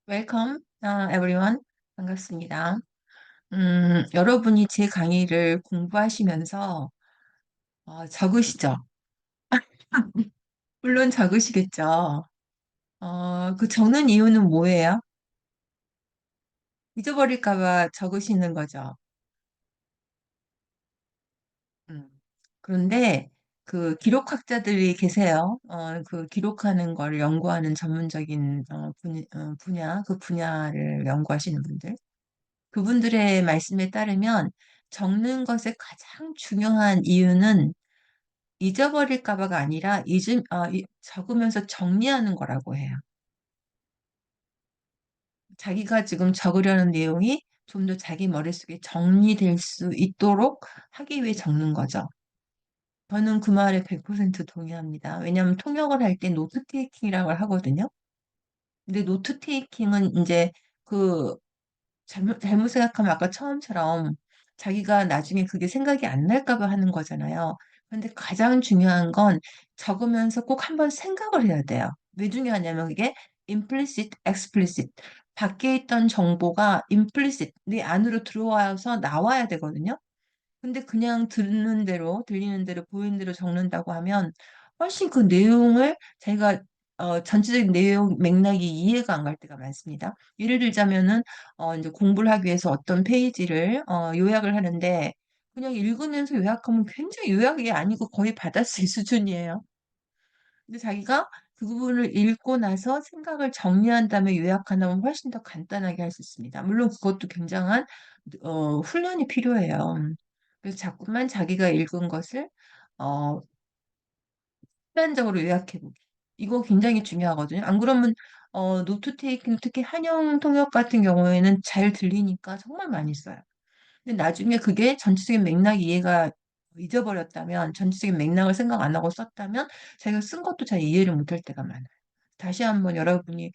Welcome, everyone. 반갑습니다. 여러분이 제 강의를 공부하시면서 적으시죠? 물론 적으시겠죠. 그 적는 이유는 뭐예요? 잊어버릴까 봐 적으시는 거죠. 음. 그런데 그 기록학자들이 계세요. 그 기록하는 걸 연구하는 전문적인 분야, 그 분야를 연구하시는 분들. 그분들의 말씀에 따르면 적는 것의 가장 중요한 이유는 잊어버릴까 봐가 아니라 적으면서 정리하는 거라고 해요. 자기가 지금 적으려는 내용이 좀 더 자기 머릿속에 정리될 수 있도록 하기 위해 적는 거죠. 저는 그 말에 100% 동의합니다. 왜냐하면 통역을 할 때 노트 테이킹이라고 하거든요. 근데 노트 테이킹은 인제 그 잘못 생각하면 아까 처음처럼 자기가 나중에 그게 생각이 안 날까 봐 하는 거잖아요. 근데 가장 중요한 건 적으면서 꼭 한번 생각을 해야 돼요. 왜 중요하냐면 그게 implicit, explicit 밖에 있던 정보가 implicit 내 안으로 들어와서 나와야 되거든요. 근데 그냥 듣는 대로 들리는 대로 보이는 대로 적는다고 하면 훨씬 그 내용을 자기가 전체적인 내용 맥락이 이해가 안 갈 때가 많습니다. 예를 들자면은 인제 공부를 하기 위해서 어떤 페이지를 요약을 하는데 그냥 읽으면서 요약하면 굉장히 요약이 아니고 거의 받아쓰기 수준이에요. 근데 자기가 그 부분을 읽고 나서 생각을 정리한 다음에 요약한다면 훨씬 더 간단하게 할 수 있습니다. 물론 그것도 굉장한 훈련이 필요해요. 그래서 자꾸만 자기가 읽은 것을 어 습관적으로 요약해 보기. 이거 굉장히 중요하거든요. 안 그러면 노트 테이킹 특히 한영 통역 같은 경우에는 잘 들리니까 정말 많이 써요. 근데 나중에 그게 전체적인 맥락이 이해가 잊어버렸다면 전체적인 맥락을 생각 안 하고 썼다면 자기가 쓴 것도 잘 이해를 못할 때가 많아요. 다시 한번 여러분이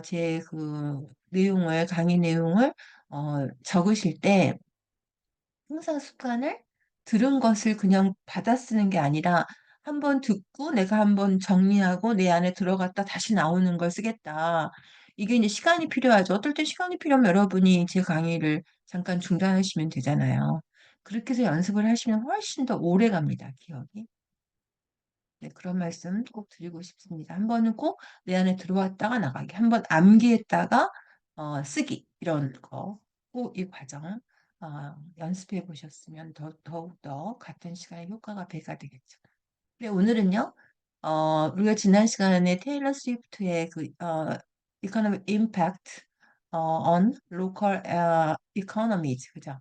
제 그 내용을 강의 내용을 적으실 때 항상 습관을 들은 것을 그냥 받아쓰는 게 아니라 한번 듣고 내가 한번 정리하고 내 안에 들어갔다 다시 나오는 걸 쓰겠다. 이게 이제 시간이 필요하죠. 어떨 때 시간이 필요하면 여러분이 제 강의를 잠깐 중단하시면 되잖아요. 그렇게 해서 연습을 하시면 훨씬 더 오래갑니다, 기억이. 네, 그런 말씀 꼭 드리고 싶습니다. 한 번은 꼭 내 안에 들어왔다가 나가기, 한 번 암기했다가 쓰기 이런 거 꼭 이 과정 연습해 보셨으면 더욱더 같은 시간에 효과가 배가 되겠죠. 네, 오늘은요. 우리가 지난 시간에 테일러 스위프트의 economic impact on local economies 그죠?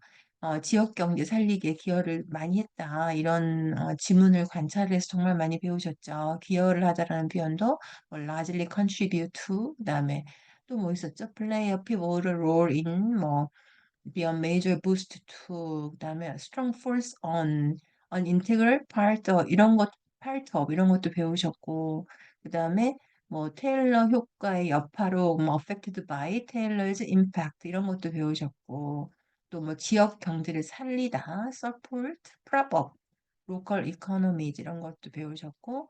지역 경제 살리기에 기여를 많이 했다. 이런 지문을 관찰해서 정말 많이 배우셨죠. 기여를 하다라는 표현도 뭐 largely contribute to 그다음에 또 뭐 있었죠? play a pivotal role in 뭐 be a major boost to 그다음에 strong force on an integral part of 이런 것도 배우셨고 그다음에 뭐 테일러 효과의 여파로 뭐 affected by Taylor's impact 이런 것도 배우셨고 또 뭐 지역 경제를 살리다 support, prop up, local economies 이런 것도 배우셨고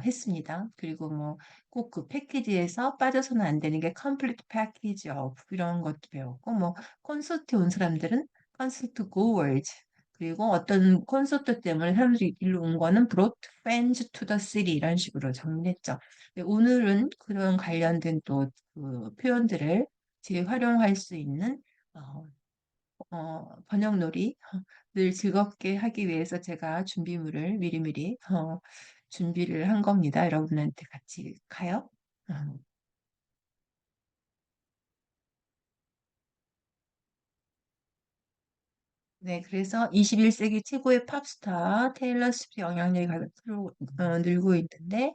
했습니다. 그리고 뭐 꼭 그 패키지에서 빠져서는 안 되는 게 complete package of 이런 것도 배웠고 뭐 콘서트에 온 사람들은 콘서트 goers 그리고 어떤 콘서트 때문에 사람들이 일로 온 거는 brought fans to the city 이런 식으로 정리했죠. 네, 오늘은 그런 관련된 또 그 표현들을 재활용할 수 있는 어 번역놀이 늘 즐겁게 하기 위해서 제가 준비물을 미리미리 준비를 한 겁니다. 여러분한테 같이 가요? 어. 네, 그래서 21 세기 최고의 팝스타 테일러 스위프트 영향력이 늘고 있는데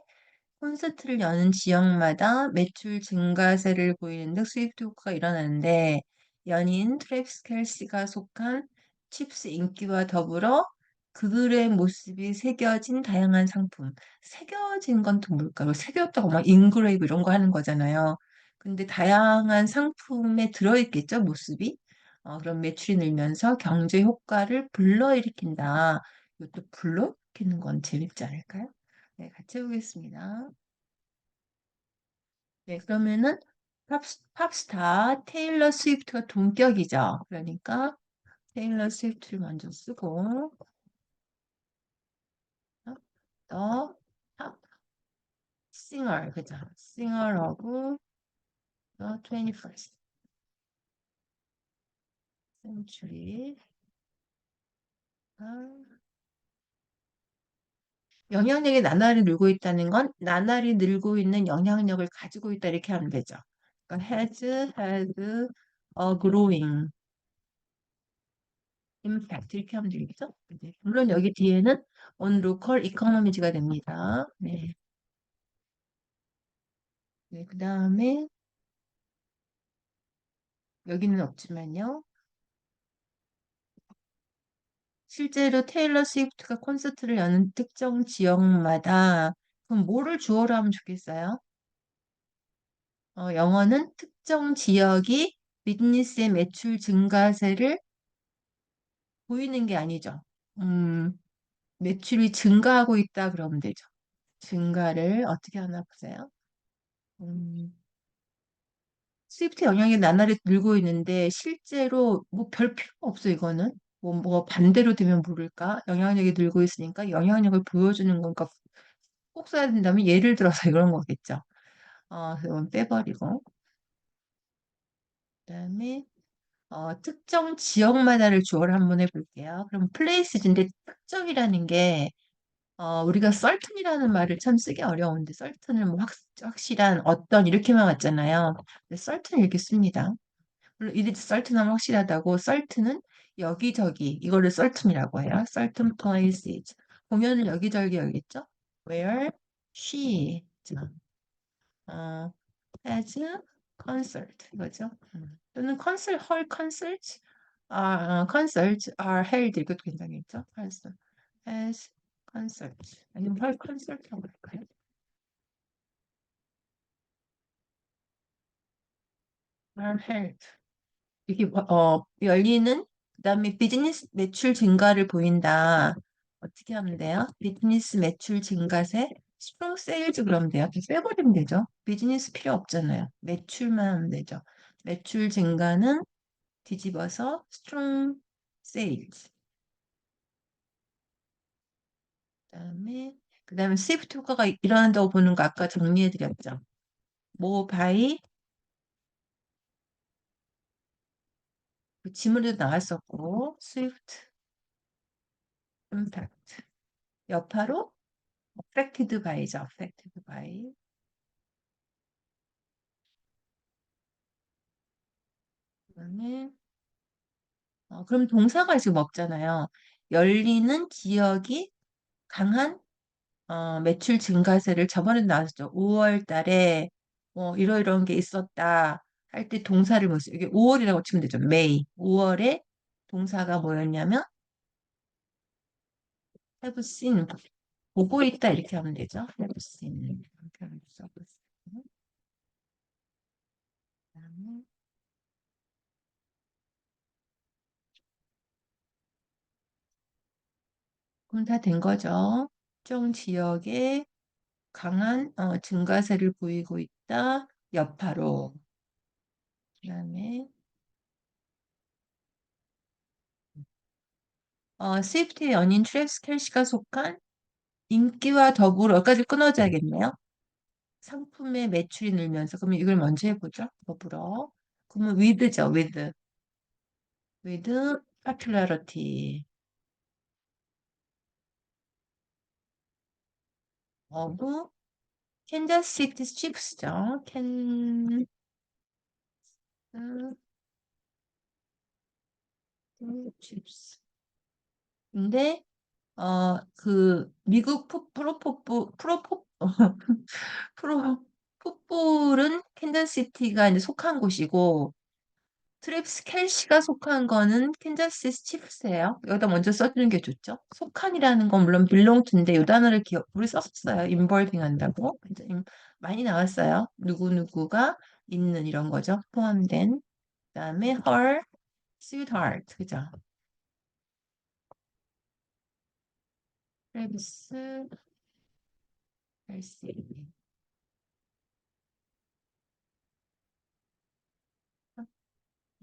콘서트를 여는 지역마다 매출 증가세를 보이는 등 수익 효과가 일어나는데 연인 트래비스 켈시가 속한 칩스 인기와 더불어 그들의 모습이 새겨진 다양한 상품. 새겨진 건 또 뭘까요? 새겼다고 막 인그레이브 이런 거 하는 거잖아요. 근데 다양한 상품에 들어있겠죠, 모습이? 그럼 매출이 늘면서 경제 효과를 불러일으킨다. 이것도 불러일으키는 건 재밌지 않을까요? 네, 같이 해 보겠습니다. 네, 그러면은 팝스타 테일러 스위프트가 동격이죠. 그러니까 테일러 스위프트를 먼저 쓰고 더 팝, 싱어 그죠? 싱어 오브 the 21st century. 영향력이 나날이 늘고 있다는 건 나날이 늘고 있는 영향력을 가지고 있다 이렇게 하면 되죠. 그러니까 has a growing impact 이렇게 하면 되겠죠. 네. 물론 여기 뒤에는 on local economies가 됩니다. 네. 네, 그 다음에 여기는 없지만요. 실제로 테일러 스위프트가 콘서트를 여는 특정 지역마다 그럼 뭐를 주어로 하면 좋겠어요? 영어는 특정 지역이 비즈니스의 매출 증가세를 보이는 게 아니죠. 음, 매출이 증가하고 있다 그러면 되죠. 증가를 어떻게 하나 보세요. 음, 스위프트 영향이 나날이 늘고 있는데 실제로 뭐 별 필요가 없어 이거는. 뭐 반대로 되면 모를까? 영향력이 늘고 있으니까 영향력을 보여주는 거니까 꼭 써야 된다면 예를 들어서 이런 거겠죠. 그건 빼버리고 그다음에 특정 지역마다를 주어를 한번 해볼게요. 그럼 플레이스인데 특정이라는 게 우리가 썰튼이라는 말을 참 쓰기 어려운데 썰튼을 뭐 확실한 어떤 이렇게만 왔잖아요. 근데 썰튼 이렇게 씁니다. 물론 이들 썰튼하면 확실하다고 썰튼은 여기저기 이거를 썰튼이라고 해요. certain places 공연을 여기저기 열겠죠. Where she 자, 어, has concert 이거죠. 또는 concert, her concerts concerts are held 이것도 괜찮겠죠. concert has concert 아니면 her concert라고 할까요? are held 이게 열리는 그다음에 비즈니스 매출 증가를 보인다. 어떻게 하면 돼요? 비즈니스 매출 증가세 스트롱 세일즈 그러면 돼요. 빼버리면 되죠. 비즈니스 필요 없잖아요. 매출만 하면 되죠. 매출 증가는 뒤집어서 strong sales. 그다음에 스위프트 효과가 일어난다고 보는 거 아까 정리해 드렸죠. 뭐 바이 그 지문에도 나왔었고 스위프트 임팩트 여파로 affected by죠. affected by. 그다음에 그럼 동사가 지금 없잖아요. 열리는 지역이 강한 매출 증가세를 저번에도 나왔었죠. 5월 달에 이러이러한 게 있었다 할 때 동사를 못 써요. 이게 5월이라고 치면 되죠. May. 5월에 동사가 뭐였냐면 have seen 보고 있다 이렇게 하면 되죠. have seen 이렇게 하면 써보세요. 그다음에 그럼 다 된 거죠. 특정 지역에 강한 증가세를 보이고 있다. 여파로. 그다음에 스위프트의 연인 트래비스 켈시가 속한 인기와 더불어 여기까지 끊어줘야겠네요. 상품의 매출이 늘면서 그러면 이걸 먼저 해보죠. 더불어. 그러면 with죠. with popularity of Kansas City Chiefs죠. Kansas Chiefs. 근데 그 미국 프로 풋볼은 캔자스시티가 이제 속한 곳이고 트래비스 켈시가 속한 거는 캔자스시티 치프스예요. 여기다 먼저 써주는 게 좋죠. 속한이라는 건 물론 belongto인데 이 단어를 우리 썼었어요. involving 한다고. 많이 나왔어요. 누구누구가 있는 이런 거죠. 포함된. 그다음에 her sweetheart 그죠? 트래비스 켈시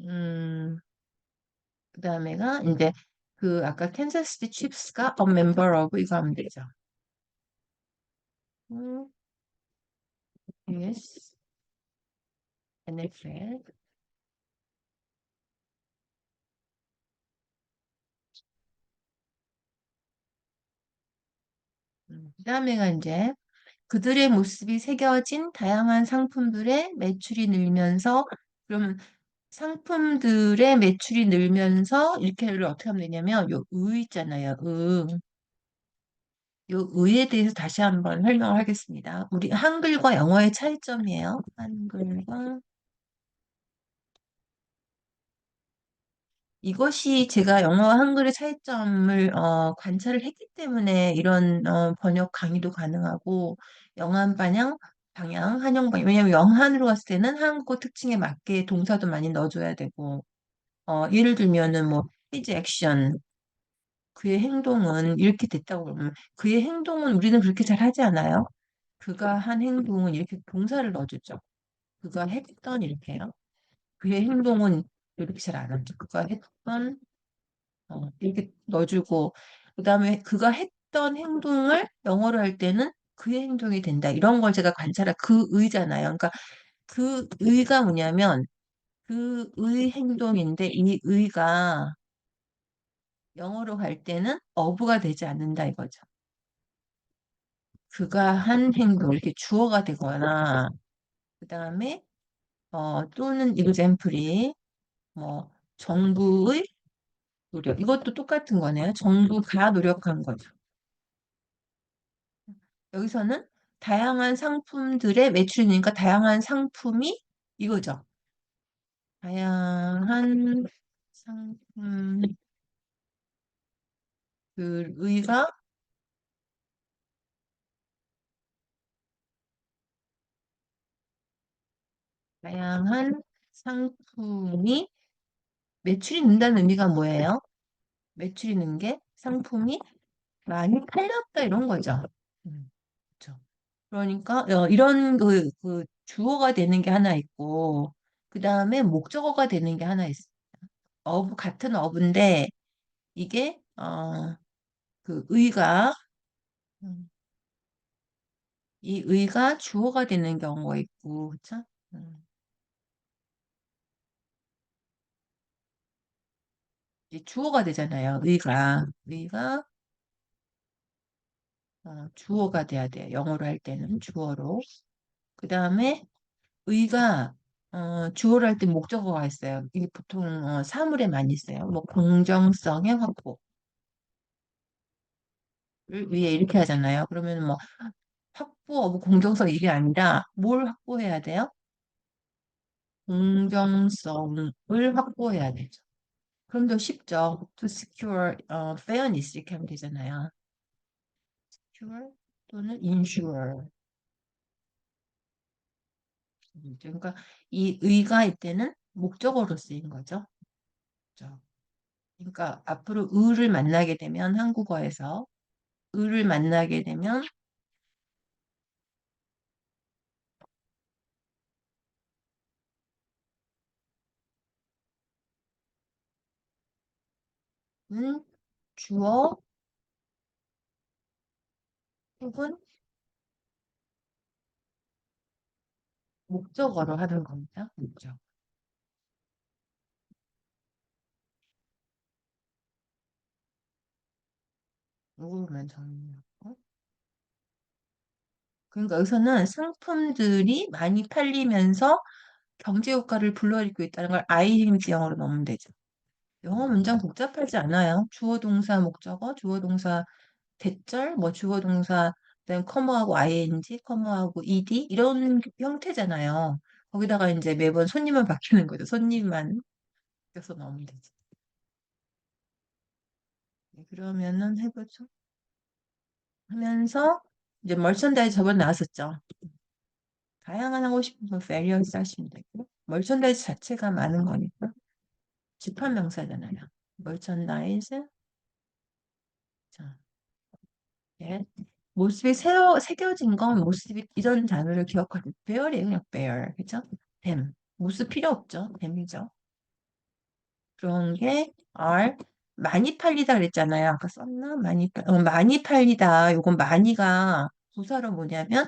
음, 그 다음에가 이제 그 아까 캔자스시티 칩스가 a member of 이거 하면 되죠. 음, yes, NFL. 그 다음에가 이제 그들의 모습이 새겨진 다양한 상품들의 매출이 늘면서 그러면 상품들의 매출이 늘면서 이렇게를 어떻게 하면 되냐면 요 의 있잖아요. 요 의에 대해서 다시 한번 설명하겠습니다. 우리 한글과 영어의 차이점이에요. 한글과 이것이 제가 영어와 한글의 차이점을 관찰을 했기 때문에 이런 번역 강의도 가능하고 영한 방향, 한영 방향. 왜냐하면 영한으로 갔을 때는 한국어 특징에 맞게 동사도 많이 넣어줘야 되고 예를 들면은 뭐 his action 그의 행동은 이렇게 됐다고 그러면 그의 행동은 우리는 그렇게 잘 하지 않아요? 그가 한 행동은 이렇게 동사를 넣어주죠. 그가 했던 이렇게요. 그의 행동은 이렇게 잘 안 하죠. 그가 했던 이렇게 넣어주고 그다음에 그가 했던 행동을 영어로 할 때는 그의 행동이 된다. 이런 걸 제가 관찰한 그 의잖아요. 그러니까 그 의가 뭐냐면 그 의 행동인데 이 의가 영어로 할 때는 어부가 되지 않는다 이거죠. 그가 한 행동 이렇게 주어가 되거나 그다음에 또는 example이 뭐 정부의 노력 이것도 똑같은 거네요. 정부가 노력한 거죠. 여기서는 다양한 상품들의 매출이니까 다양한 상품이 이거죠. 다양한 상품 그 의가 다양한 상품이 매출이 는다는 의미가 뭐예요? 매출이 는 게 상품이 많이 팔렸다 이런 거죠. 그렇죠. 그러니까 이런 그 주어가 되는 게 하나 있고 그 다음에 목적어가 되는 게 하나 있어요. 같은 어부인데 이게 그 의가 음, 이 의가 주어가 되는 경우가 있고 그렇죠? 음, 이제 주어가 되잖아요. 의가 주어가 돼야 돼요. 영어로 할 때는 주어로. 그 다음에 의가 주어를 할 때 목적어가 있어요. 이게 보통 사물에 많이 있어요. 뭐 공정성의 확보를 위해 이렇게 하잖아요. 그러면 뭐 확보, 뭐 공정성 이게 아니라 뭘 확보해야 돼요? 공정성을 확보해야 되죠. 그럼 더 쉽죠. To secure fairness 이렇게 하면 되잖아요. secure 또는 ensure. 그러니까 이 의가 이때는 목적어로 쓰인 거죠. 그죠? 그러니까 앞으로 의를 만나게 되면 한국어에서 의를 만나게 되면 주어 혹은 목적어로 하는 겁니다. 목적. 이거만 정리하고. 그러니까 여기서는 상품들이 많이 팔리면서 경제 효과를 불러일으키고 있다는 걸 아이행지 영어로 넣으면 되죠. 영어 문장 복잡하지 않아요. 주어 동사 목적어, 주어 동사 대절, 뭐 주어 동사 그다음 커머하고 ing, 커머하고 ed 이런 형태잖아요. 거기다가 이제 매번 손님만 바뀌는 거죠. 손님만 바뀌어서 넣으면 되죠. 네, 그러면은 해보죠. 하면서 이제 멀천다이즈 저번에 나왔었죠. 다양한 하고 싶은 베리어스 하시면 되고 멀천다이즈 자체가 많은 거니까 집합 명사잖아요. 멀천다이즈 자, 예. 모습이 새겨진 건 모습이 이런 단어를 기억하고 배열이에요. 그냥 배열. 그죠? 뱀. 모습 필요 없죠. 뱀이죠. 그런 게 are 많이 팔리다 그랬잖아요. 아까 썼나? 많이 팔리다. 요건 많이가 부사로 뭐냐면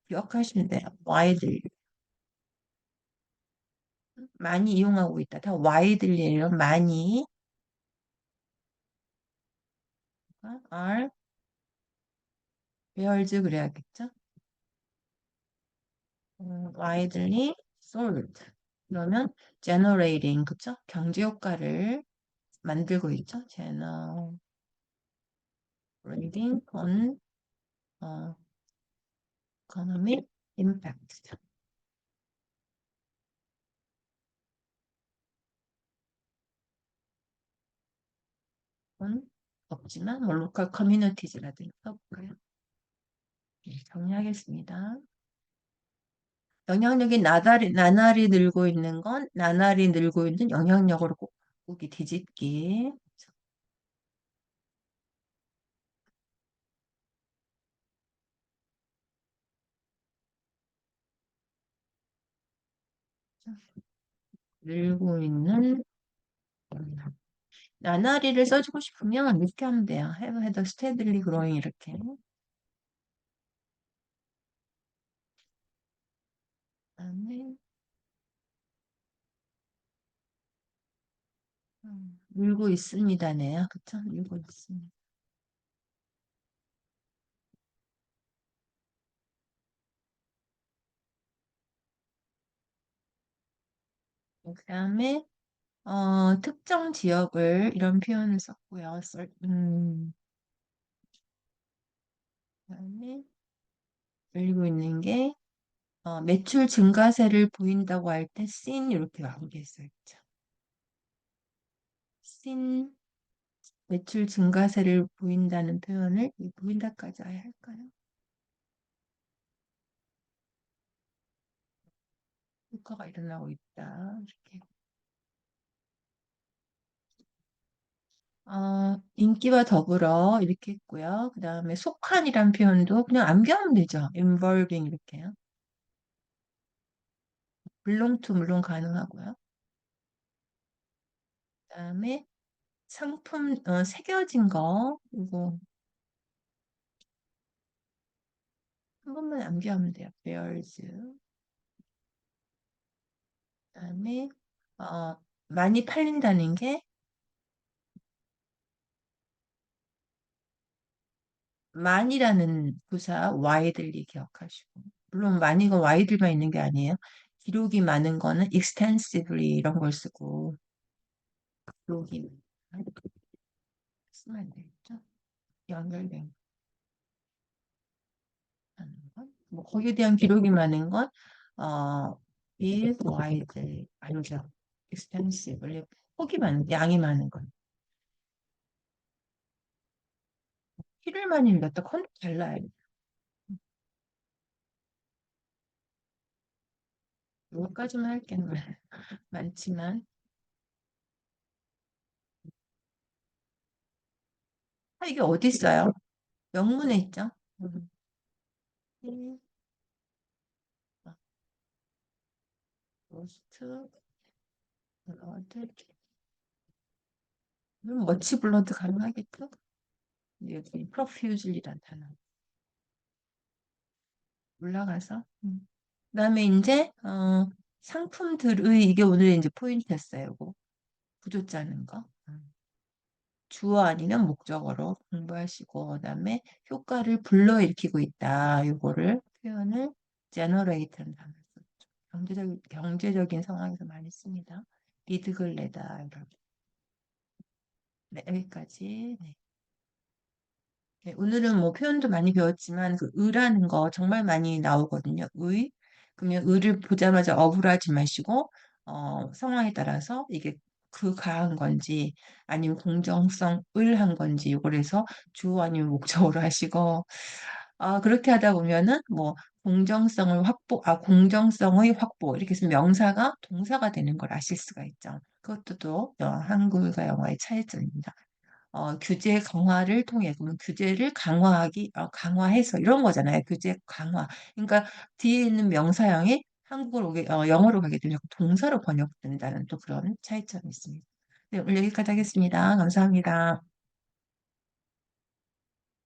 기억하시면 돼요. widely. 많이 이용하고 있다. 다 widely예요. 많이 are bears 그래야겠죠? widely sold. 그러면 generating 그쵸? 경제 효과를 만들고 있죠. generating on 어, economic impact. 없지만 뭐 local communities라든지 써볼까요? 네, 정리하겠습니다. 영향력이 나날이 늘고 있는 건 나날이 늘고 있는 영향력으로 꾹꾹이 뒤집기. 늘고 있는 영향. 나날이를 써주고 싶으면 이렇게 하면 돼요. Have had a steadily growing 이렇게. 그다음에 늘고 있습니다네요. 그쵸? 늘고 있습니다. 그다음에 특정 지역을 이런 표현을 썼고요. 그다음에 늘고 있는 게 매출 증가세를 보인다고 할 때 seen 이렇게 마무리했어요. 그쵸? seen 매출 증가세를 보인다는 표현을 이 보인다까지 아예 할까요? 효과가 일어나고 있다. 이렇게. 인기와 더불어 이렇게 했고요. 그 다음에 속한이란 표현도 그냥 암기하면 되죠. involving 이렇게요. belong to 물론 가능하고요. 그 다음에 상품 새겨진 거 이거 한 번만 암기하면 돼요. bears. 그 다음에 어, 많이 팔린다는 게 많이라는 부사 widely 기억하시고 물론 많이가 widely만 있는 게 아니에요. 기록이 많은 거는 extensively 이런 걸 쓰고 기록이 쓰면 안 되겠죠? 연결된 하는 건? 뭐 거기에 대한 기록이 많은 건 is widely 아니죠. extensively 폭이 많은 양이 많은 건 키를 많이 읽었다 컨 달라요. 여기까지만 할게는 많지만 이게 어디 있어요? 영문에 있죠? 음. 로스트 블러드 머치 블러드 가능하겠죠? 여기 프로퓨즐이란 단어 올라가서 그다음에 이제 상품들의 이게 오늘 이제 포인트였어요. 이거 구조 짜는 거 주어 아니면 목적어로 공부하시고 그다음에 효과를 불러일으키고 있다. 이거를 표현을 generate라는 단어 썼죠. 경제적인 상황에서 많이 씁니다. 이득을 내다 이런. 네, 여기까지. 네. 네, 오늘은 뭐 표현도 많이 배웠지만 그 의라는 거 정말 많이 나오거든요. 의. 그러면 의를 보자마자 억울하지 마시고 상황에 따라서 이게 그 가한 건지 아니면 공정성을 한 건지 이걸 해서 주어 아니면 목적으로 하시고 그렇게 하다 보면은 뭐 공정성의 확보 이렇게 해서 명사가 동사가 되는 걸 아실 수가 있죠. 그것도 또 한글과 영어의 차이점입니다. 규제 강화를 통해 그러면 규제를 강화해서 이런 거잖아요. 규제 강화. 그러니까 뒤에 있는 명사형이 영어로 가게 되면 동사로 번역된다는 또 그런 차이점이 있습니다. 네, 오늘 여기까지 하겠습니다. 감사합니다.